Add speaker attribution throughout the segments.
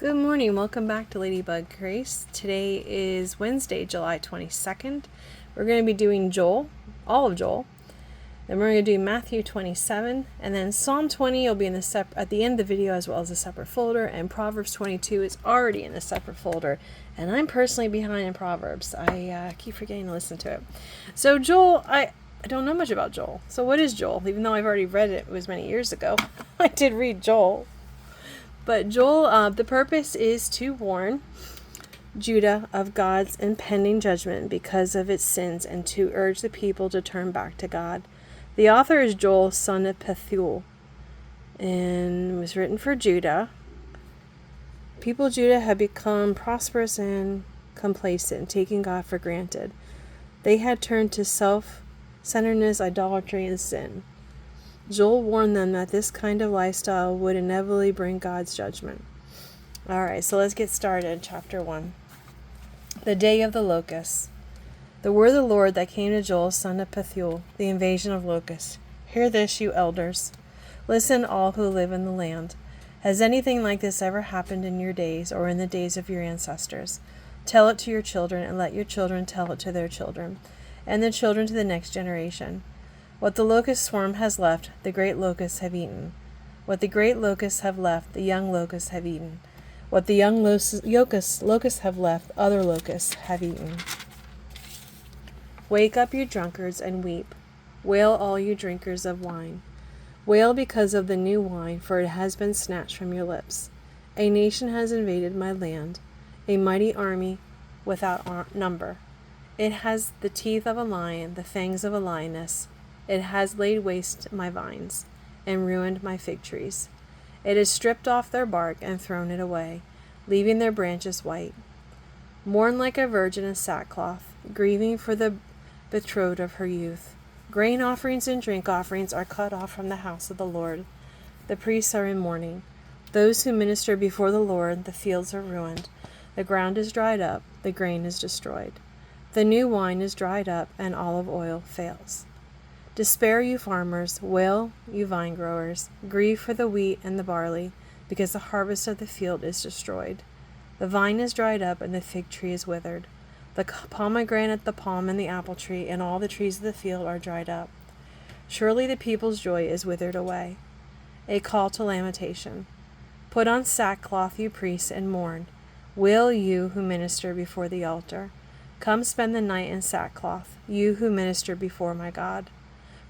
Speaker 1: Good morning. Welcome back to Ladybug Grace. Today is Wednesday, July 22nd. We're going to be doing Joel, all of Joel. Then we're going to do Matthew 27, and then Psalm 20 will be in the at the end of the video as well as a separate folder, and Proverbs 22 is already in a separate folder. And I'm personally behind in Proverbs. I keep forgetting to listen to it. So Joel, I don't know much about Joel. So what is Joel? Even though I've already read it, it was many years ago. I did read Joel. But Joel, the purpose is to warn Judah of God's impending judgment because of its sins and to urge the people to turn back to God. The author is Joel, son of Pethuel, and was written for Judah. People of Judah had become prosperous and complacent, taking God for granted. They had turned to self-centeredness, idolatry, and sin. Joel warned them that this kind of lifestyle would inevitably bring God's judgment. Alright, so let's get started. Chapter 1. The day of the locusts. The word of the Lord that came to Joel, son of Pethuel, the invasion of locusts. Hear this, you elders. Listen, all who live in the land. Has anything like this ever happened in your days or in the days of your ancestors? Tell it to your children, and let your children tell it to their children, and the children to the next generation. What the locust swarm has left, the great locusts have eaten. What the great locusts have left, the young locusts have eaten. What the young locusts have left, other locusts have eaten. Wake up, you drunkards, and weep. Wail, all you drinkers of wine. Wail because of the new wine, for it has been snatched from your lips. A nation has invaded my land, a mighty army without number. It has the teeth of a lion, the fangs of a lioness. It has laid waste my vines, and ruined my fig trees. It has stripped off their bark and thrown it away, leaving their branches white. Mourn like a virgin in sackcloth, grieving for the betrothed of her youth. Grain offerings and drink offerings are cut off from the house of the Lord. The priests are in mourning. Those who minister before the Lord, the fields are ruined. The ground is dried up, the grain is destroyed. The new wine is dried up, and olive oil fails. Despair, you farmers, wail, you vine growers, grieve for the wheat and the barley, because the harvest of the field is destroyed. The vine is dried up, and the fig tree is withered. The pomegranate, the palm, and the apple tree, and all the trees of the field are dried up. Surely the people's joy is withered away. A call to lamentation. Put on sackcloth, you priests, and mourn. Wail, you who minister before the altar. Come spend the night in sackcloth, you who minister before my God.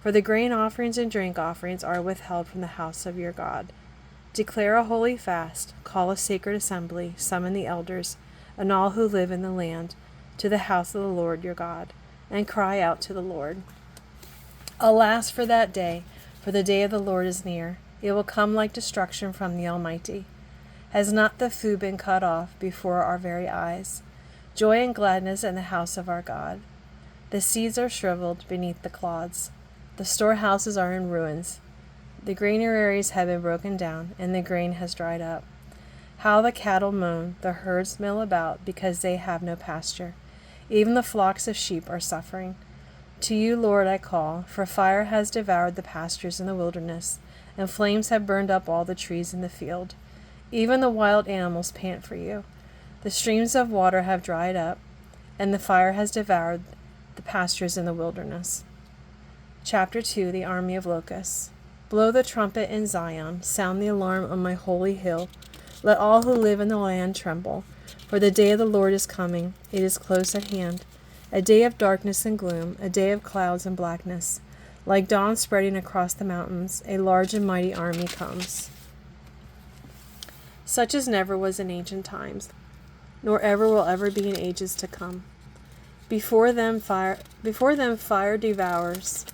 Speaker 1: For the grain offerings and drink offerings are withheld from the house of your God. Declare a holy fast, call a sacred assembly, summon the elders, and all who live in the land, to the house of the Lord your God, and cry out to the Lord. Alas for that day, for the day of the Lord is near. It will come like destruction from the Almighty. Has not the food been cut off before our very eyes? Joy and gladness in the house of our God. The seeds are shriveled beneath the clods. The storehouses are in ruins. The granaries have been broken down, and the grain has dried up. How the cattle moan, the herds mill about, because they have no pasture. Even the flocks of sheep are suffering. To you, Lord, I call, for fire has devoured the pastures in the wilderness, and flames have burned up all the trees in the field. Even the wild animals pant for you. The streams of water have dried up, and the fire has devoured the pastures in the wilderness. Chapter 2, the Army of Locusts. Blow the trumpet in Zion, sound the alarm on my holy hill. Let all who live in the land tremble, for the day of the Lord is coming, it is close at hand. A day of darkness and gloom, a day of clouds and blackness. Like dawn spreading across the mountains, a large and mighty army comes. Such as never was in ancient times, nor ever will ever be in ages to come. Before them fire devours.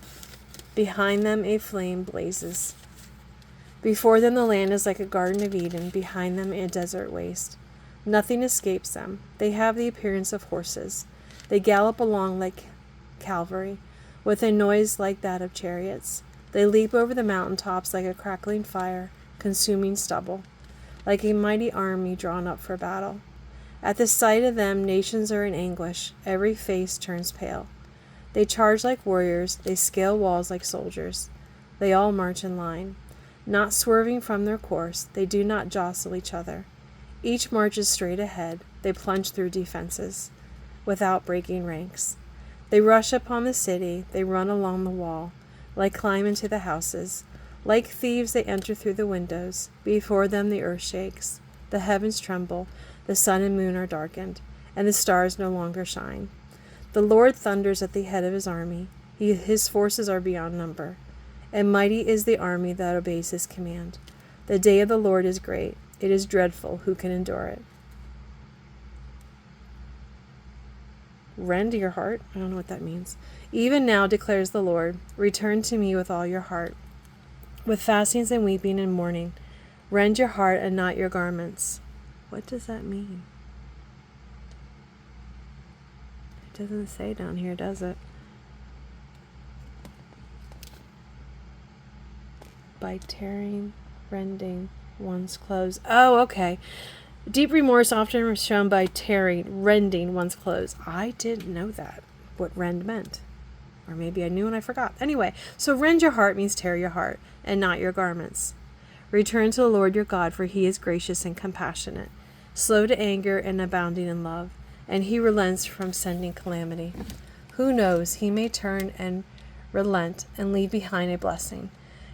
Speaker 1: Behind them a flame blazes. Before them the land is like a garden of Eden, behind them a desert waste. Nothing escapes them. They have the appearance of horses. They gallop along like cavalry, with a noise like that of chariots. They leap over the mountain tops like a crackling fire, consuming stubble, like a mighty army drawn up for battle. At the sight of them nations are in anguish, every face turns pale. They charge like warriors, they scale walls like soldiers. They all march in line. Not swerving from their course, they do not jostle each other. Each marches straight ahead. They plunge through defenses without breaking ranks. They rush upon the city. They run along the wall. Like climb into the houses. Like thieves they enter through the windows. Before them the earth shakes. The heavens tremble. The sun and moon are darkened, and the stars no longer shine. The Lord thunders at the head of his army. His forces are beyond number. And mighty is the army that obeys his command. The day of the Lord is great. It is dreadful. Who can endure it? Rend your heart. I don't know what that means. Even now, declares the Lord, return to me with all your heart, with fastings and weeping and mourning. Rend your heart and not your garments. What does that mean? It doesn't say down here, does it? By tearing, rending one's clothes. Oh, okay. Deep remorse often is shown by tearing, rending one's clothes. I didn't know that, what rend meant. Or maybe I knew and I forgot. Anyway, so rend your heart means tear your heart, and not your garments. Return to the Lord your God, for he is gracious and compassionate, slow to anger and abounding in love, and he relents from sending calamity. Who knows, he may turn and relent and leave behind a blessing.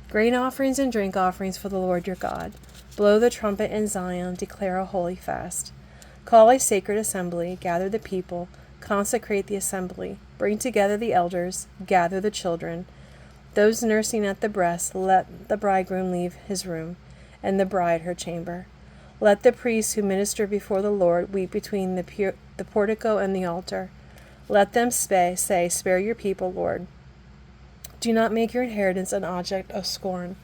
Speaker 1: Grain offerings and drink offerings for the Lord your God. Blow the trumpet in Zion, declare a holy fast. Call a sacred assembly, gather the people, consecrate the assembly, bring together the elders, gather the children. Those nursing at the breast, let the bridegroom leave his room, and the bride her chamber. Let the priests who minister before the Lord weep between the portico and the altar. Let them say, spare your people, Lord. Do not make your inheritance an object of scorn,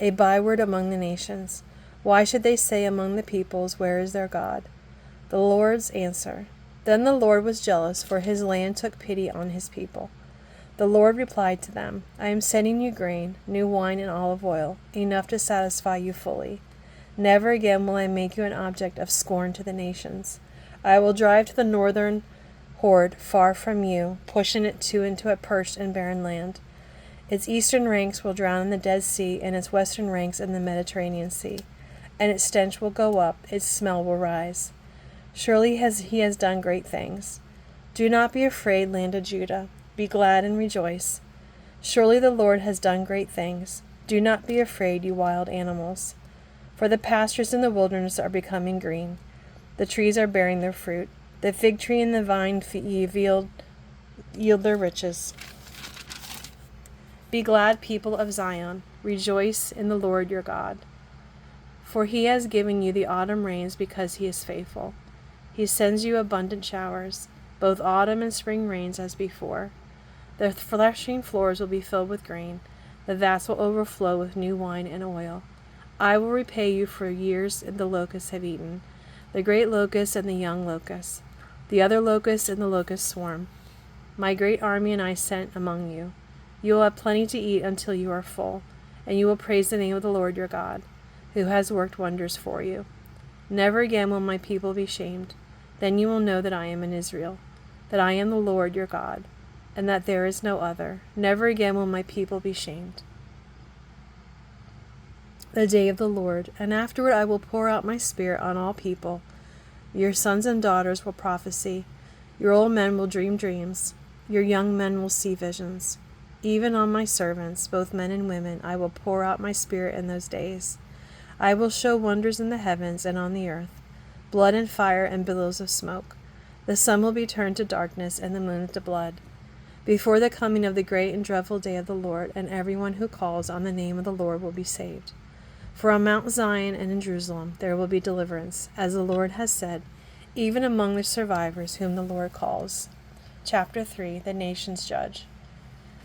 Speaker 1: a byword among the nations. Why should they say among the peoples, where is their God? The Lord's answer. Then the Lord was jealous, for his land took pity on his people. The Lord replied to them, I am sending you grain, new wine and olive oil, enough to satisfy you fully. Never again will I make you an object of scorn to the nations. I will drive to the northern horde far from you, pushing it into a parched and barren land. Its eastern ranks will drown in the Dead Sea, and its western ranks in the Mediterranean Sea. And its stench will go up, its smell will rise. Surely he has done great things. Do not be afraid, land of Judah. Be glad and rejoice. Surely the Lord has done great things. Do not be afraid, you wild animals. For the pastures in the wilderness are becoming green. The trees are bearing their fruit. The fig tree and the vine yield their riches. Be glad, people of Zion. Rejoice in the Lord your God. For he has given you the autumn rains because he is faithful. He sends you abundant showers, both autumn and spring rains as before. The threshing floors will be filled with grain. The vats will overflow with new wine and oil. I will repay you for years the locusts have eaten, the great locust and the young locust, the other locust and the locust swarm. My great army and I sent among you. You will have plenty to eat until you are full, and you will praise the name of the Lord your God, who has worked wonders for you. Never again will my people be shamed. Then you will know that I am in Israel, that I am the Lord your God, and that there is no other. Never again will my people be shamed. The day of the Lord, and afterward I will pour out my spirit on all people. Your sons and daughters will prophesy. Your old men will dream dreams. Your young men will see visions. Even on my servants, both men and women, I will pour out my spirit in those days. I will show wonders in the heavens and on the earth, blood and fire and billows of smoke. The sun will be turned to darkness and the moon to blood, before the coming of the great and dreadful day of the Lord, and everyone who calls on the name of the Lord will be saved. For on Mount Zion and in Jerusalem there will be deliverance, as the Lord has said, even among the survivors whom the Lord calls. Chapter 3, The Nations Judge.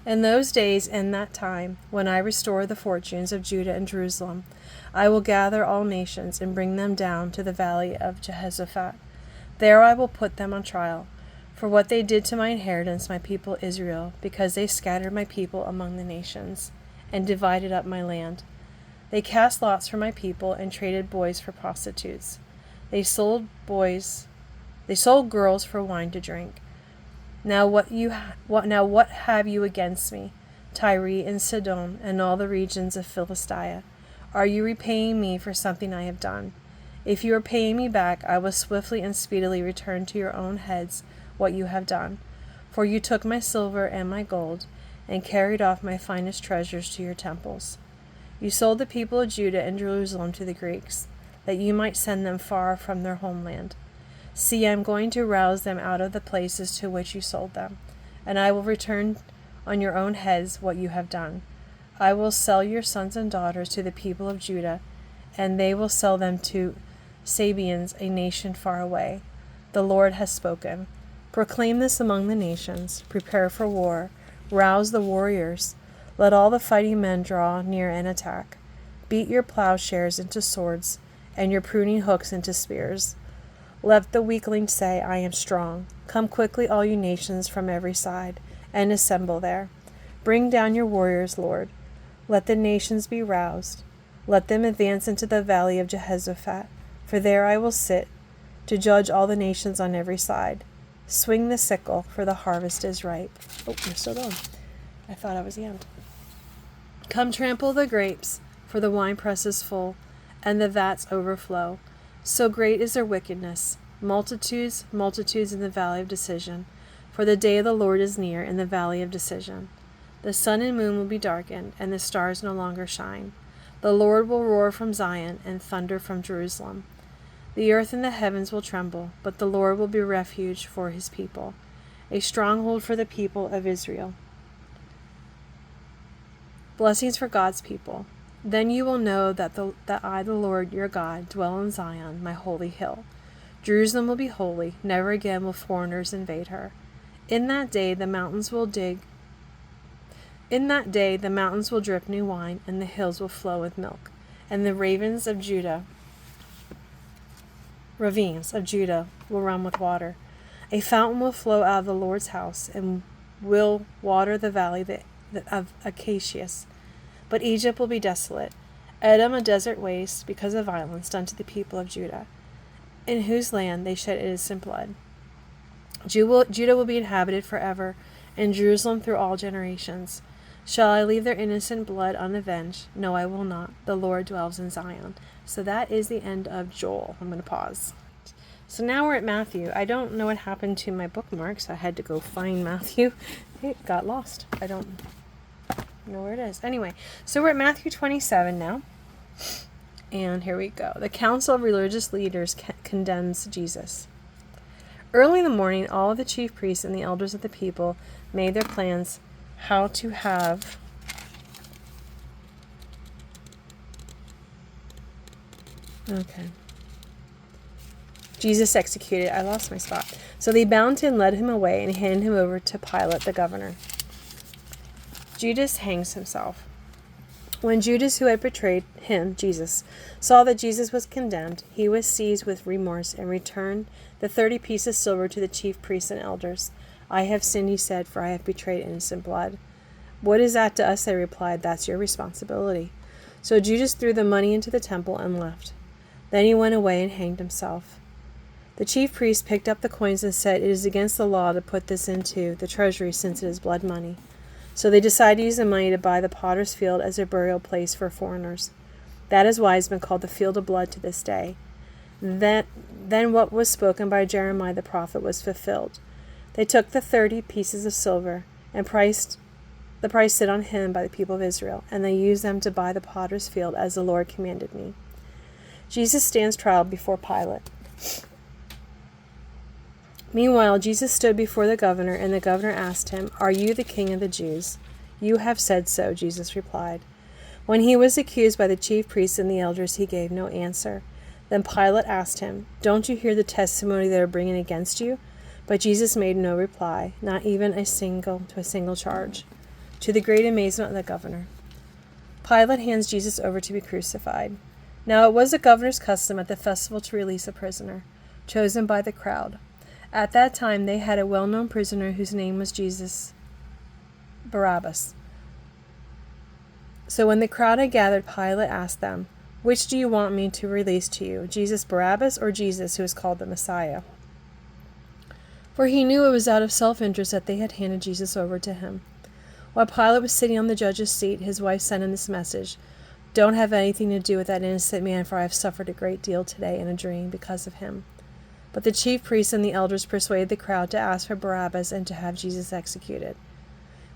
Speaker 1: In those days and that time, when I restore the fortunes of Judah and Jerusalem, I will gather all nations and bring them down to the valley of Jehoshaphat. There I will put them on trial, for what they did to my inheritance, my people Israel, because they scattered my people among the nations, and divided up my land. They cast lots for my people, and traded boys for prostitutes. They sold girls for wine to drink. Now what have you against me, Tyre and Sidon, and all the regions of Philistia? Are you repaying me for something I have done? If you are paying me back, I will swiftly and speedily return to your own heads what you have done. For you took my silver and my gold, and carried off my finest treasures to your temples. You sold the people of Judah and Jerusalem to the Greeks, that you might send them far from their homeland. See, I am going to rouse them out of the places to which you sold them, and I will return on your own heads what you have done. I will sell your sons and daughters to the people of Judah, and they will sell them to Sabeans, a nation far away. The Lord has spoken. Proclaim this among the nations. Prepare for war. Rouse the warriors. Let all the fighting men draw near and attack. Beat your plowshares into swords, and your pruning hooks into spears. Let the weakling say, I am strong. Come quickly, all you nations from every side, and assemble there. Bring down your warriors, Lord. Let the nations be roused. Let them advance into the valley of Jehoshaphat, for there I will sit, to judge all the nations on every side. Swing the sickle, for the harvest is ripe. Oh, we're still going. I thought I was the end. Come trample the grapes, for the winepress is full, and the vats overflow. So great is their wickedness. Multitudes, multitudes in the valley of decision. For the day of the Lord is near in the valley of decision. The sun and moon will be darkened, and the stars no longer shine. The Lord will roar from Zion and thunder from Jerusalem. The earth and the heavens will tremble, but the Lord will be a refuge for his people, a stronghold for the people of Israel. Blessings for God's people. Then you will know that I, the Lord your God, dwell in Zion, my holy hill. Jerusalem will be holy. Never again will foreigners invade her. In that day the mountains will drip new wine, and the hills will flow with milk, and the ravines of Judah will run with water. A fountain will flow out of the Lord's house, and will water the valley of Acacias. But Egypt will be desolate, Edom a desert waste, because of violence done to the people of Judah, in whose land they shed innocent blood. Judah will be inhabited forever, and Jerusalem through all generations. Shall I leave their innocent blood unavenged? No, I will not. The Lord dwells in Zion. So that is the end of Joel. I'm going to pause. So now we're at Matthew. I don't know what happened to my bookmarks. I had to go find Matthew. It got lost. I don't know where it is. Anyway, so we're at Matthew 27 now. And here we go. The council of religious leaders condemns Jesus. Early in the morning, all of the chief priests and the elders of the people made their plans how to have Jesus executed. I lost my spot. So they bound him, led him away, and handed him over to Pilate, the governor. Judas hangs himself. When Judas, who had betrayed him, Jesus, saw that Jesus was condemned, he was seized with remorse and returned the 30 pieces of silver to the chief priests and elders. I have sinned, he said, for I have betrayed innocent blood. What is that to us? They replied. That's your responsibility. So Judas threw the money into the temple and left. Then he went away and hanged himself. The chief priests picked up the coins and said, it is against the law to put this into the treasury since it is blood money. So they decided to use the money to buy the potter's field as a burial place for foreigners. That is why it's been called the field of blood to this day. Then what was spoken by Jeremiah the prophet was fulfilled. They took the 30 pieces of silver and the price set on him by the people of Israel, and they used them to buy the potter's field as the Lord commanded me. Jesus stands trial before Pilate. Meanwhile, Jesus stood before the governor, and the governor asked him, Are you the king of the Jews? You have said so, Jesus replied. When he was accused by the chief priests and the elders, he gave no answer. Then Pilate asked him, Don't you hear the testimony they are bringing against you? But Jesus made no reply, not even a single charge, to the great amazement of the governor. Pilate hands Jesus over to be crucified. Now it was the governor's custom at the festival to release a prisoner, chosen by the crowd. At that time they had a well-known prisoner whose name was Barabbas. So when the crowd had gathered, Pilate asked them, Which do you want me to release to you, Jesus Barabbas or Jesus who is called the Messiah? For he knew it was out of self-interest that they had handed Jesus over to him. While Pilate was sitting on the judge's seat, his wife sent him this message, Don't have anything to do with that innocent man, for I have suffered a great deal today in a dream because of him." But the chief priests and the elders persuaded the crowd to ask for Barabbas and to have Jesus executed.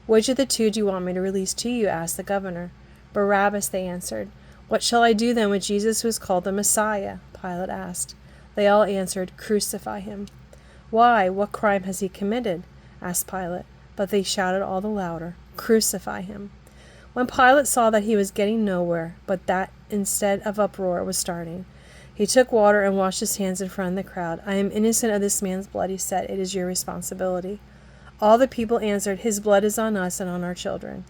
Speaker 1: "Which of the two do you want me to release to you?" asked the governor. "Barabbas," they answered. "What shall I do then with Jesus, who is called the Messiah?" Pilate asked. They all answered, "Crucify him." "Why? What crime has he committed?" asked Pilate. But they shouted all the louder, "Crucify him." When Pilate saw that he was getting nowhere, but that instead of uproar was starting, he took water and washed his hands in front of the crowd. "I am innocent of this man's blood," he said. "It is your responsibility." All the people answered, "His blood is on us and on our children."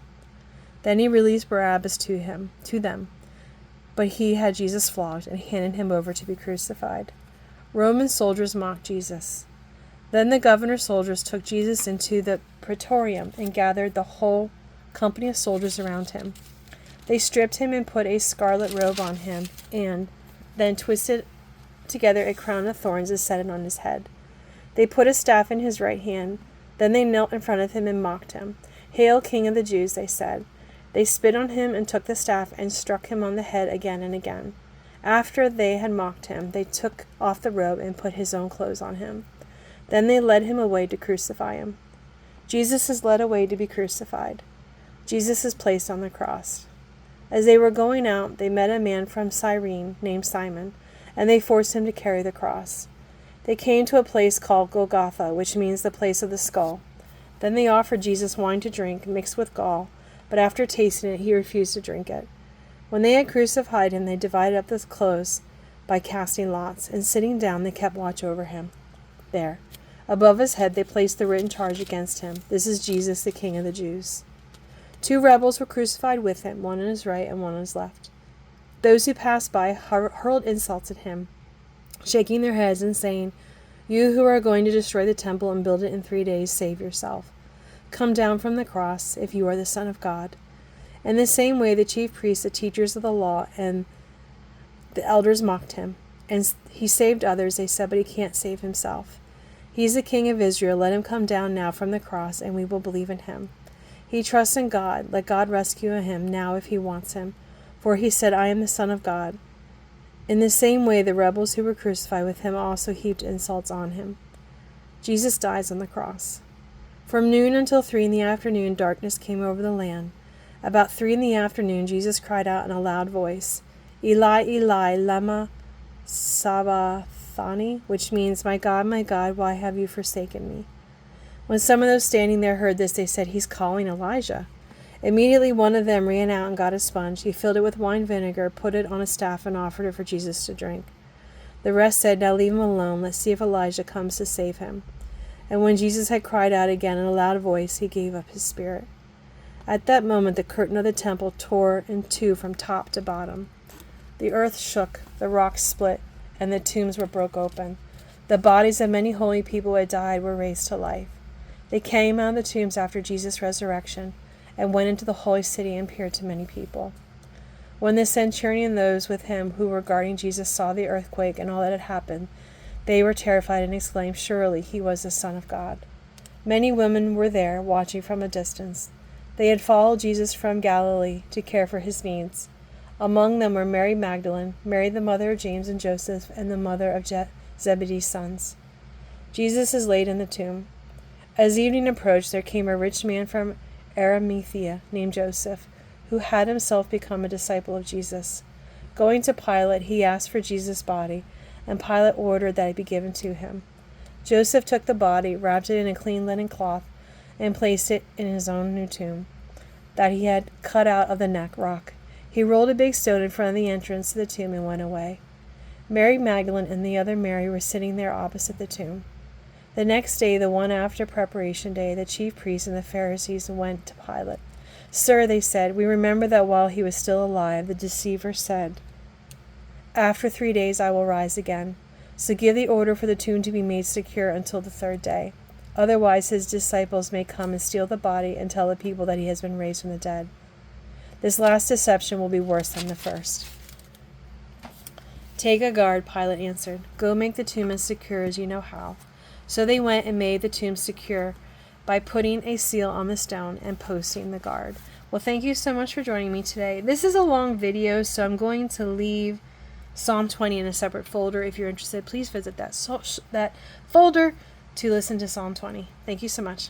Speaker 1: Then he released Barabbas to them. But he had Jesus flogged and handed him over to be crucified. Roman soldiers mocked Jesus. Then the governor's soldiers took Jesus into the praetorium and gathered the whole company of soldiers around him. They stripped him and put a scarlet robe on him, and then twisted together a crown of thorns and set it on his head. They put a staff in his right hand. Then they knelt in front of him and mocked him. "Hail, King of the Jews," they said. They spit on him and took the staff and struck him on the head again and again. After they had mocked him, they took off the robe and put his own clothes on him. Then they led him away to crucify him. Jesus is led away to be crucified. Jesus is placed on the cross. As they were going out, they met a man from Cyrene named Simon, and they forced him to carry the cross. They came to a place called Golgotha, which means the place of the skull. Then they offered Jesus wine to drink, mixed with gall, but after tasting it, he refused to drink it. When they had crucified him, they divided up the clothes by casting lots, and sitting down, they kept watch over him. There, above his head, they placed the written charge against him: "This is Jesus, the King of the Jews." 2 rebels were crucified with him, one on his right and one on his left. Those who passed by hurled insults at him, shaking their heads and saying, "You who are going to destroy the temple and build it in 3 days, save yourself. Come down from the cross, if you are the Son of God." In the same way, the chief priests, the teachers of the law, and the elders mocked him. And he saved others, they said, but he can't save himself. He's the King of Israel. Let him come down now from the cross, and we will believe in him. He trusts in God. Let God rescue him now if he wants him. For he said, "I am the Son of God." In the same way, the rebels who were crucified with him also heaped insults on him. Jesus dies on the cross. From noon until 3 in the afternoon, darkness came over the land. About 3 in the afternoon, Jesus cried out in a loud voice, "Eli, Eli, lama sabachthani," which means, my God, why have you forsaken me?" When some of those standing there heard this, they said, "He's calling Elijah." Immediately one of them ran out and got a sponge. He filled it with wine vinegar, put it on a staff, and offered it for Jesus to drink. The rest said, "Now leave him alone. Let's see if Elijah comes to save him." And when Jesus had cried out again in a loud voice, he gave up his spirit. At that moment, the curtain of the temple tore in two from top to bottom. The earth shook, the rocks split, and the tombs were broke open. The bodies of many holy people who had died were raised to life. They came out of the tombs after Jesus' resurrection and went into the holy city and appeared to many people. When the centurion and those with him who were guarding Jesus saw the earthquake and all that had happened, they were terrified and exclaimed, "Surely he was the Son of God." Many women were there, watching from a distance. They had followed Jesus from Galilee to care for his needs. Among them were Mary Magdalene, Mary the mother of James and Joseph, and the mother of Zebedee's sons. Jesus is laid in the tomb. As evening approached, there came a rich man from Arimathea named Joseph, who had himself become a disciple of Jesus. Going to Pilate, he asked for Jesus' body, and Pilate ordered that it be given to him. Joseph took the body, wrapped it in a clean linen cloth, and placed it in his own new tomb that he had cut out of the rock. He rolled a big stone in front of the entrance to the tomb and went away. Mary Magdalene and the other Mary were sitting there opposite the tomb. The next day, the one after preparation day, the chief priests and the Pharisees went to Pilate. "Sir," they said, "we remember that while he was still alive, the deceiver said, 'After 3 days I will rise again.' So give the order for the tomb to be made secure until the 3rd day. Otherwise his disciples may come and steal the body and tell the people that he has been raised from the dead. This last deception will be worse than the first." "Take a guard," Pilate answered. "Go make the tomb as secure as you know how." So they went and made the tomb secure by putting a seal on the stone and posting the guard. Well, thank you so much for joining me today. This is a long video, so I'm going to leave Psalm 20 in a separate folder. If you're interested, please visit that folder to listen to Psalm 20. Thank you so much.